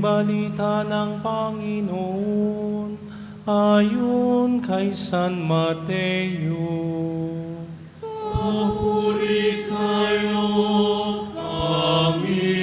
balita ng Panginoon ayon kay San Mateo. Papuri sa'yo, Panginoon.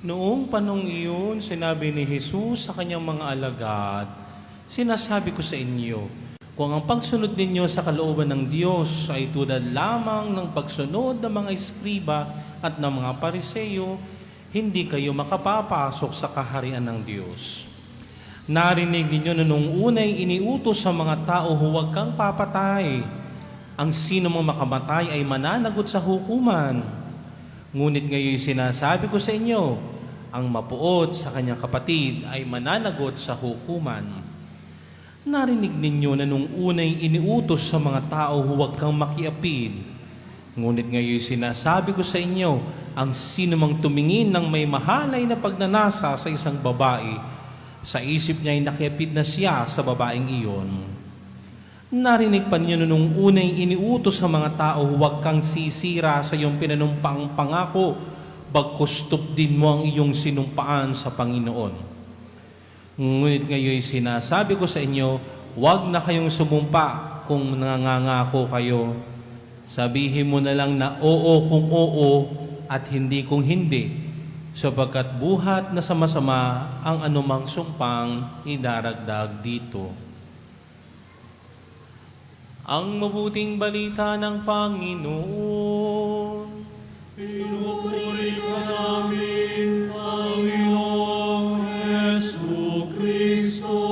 Noong panong iyon, sinabi ni Jesus sa kanyang mga alagad, "Sinasabi ko sa inyo, kung ang pagsunod ninyo sa kalooban ng Diyos ay tulad lamang ng pagsunod ng mga eskriba at ng mga pariseyo, hindi kayo makapapasok sa kaharian ng Diyos. Narinig ninyo na nung unay iniutos sa mga tao, huwag kang papatay. Ang sino mang makamatay ay mananagot sa hukuman. Ngunit ngayon sinasabi ko sa inyo, ang mapuot sa kanyang kapatid ay mananagot sa hukuman. Narinig ninyo na nung unay iniutos sa mga tao, huwag kang makiapid. Ngunit ngayon sinasabi ko sa inyo, ang sino mang tumingin ng may mahalay na pagnanasa sa isang babae, sa isip niya ay nakiapid na siya sa babaeng iyon. Narinig pa ninyo na nung unay iniutos sa mga tao, huwag kang sisira sa iyong pinanumpang pangako, bagkus tupdin mo ang iyong sinumpaan sa Panginoon. Ngunit ngayon sinasabi ko sa inyo, huwag na kayong sumumpa kung nangangako kayo. Sabihin mo na lang na oo kung oo at hindi kung hindi, sapagkat buhat na sama-sama ang anumang sumpang idaragdag dito." Ang mabuting balita ng Panginoon. Pinupuri ka namin, Panginoong Jesu Kristo.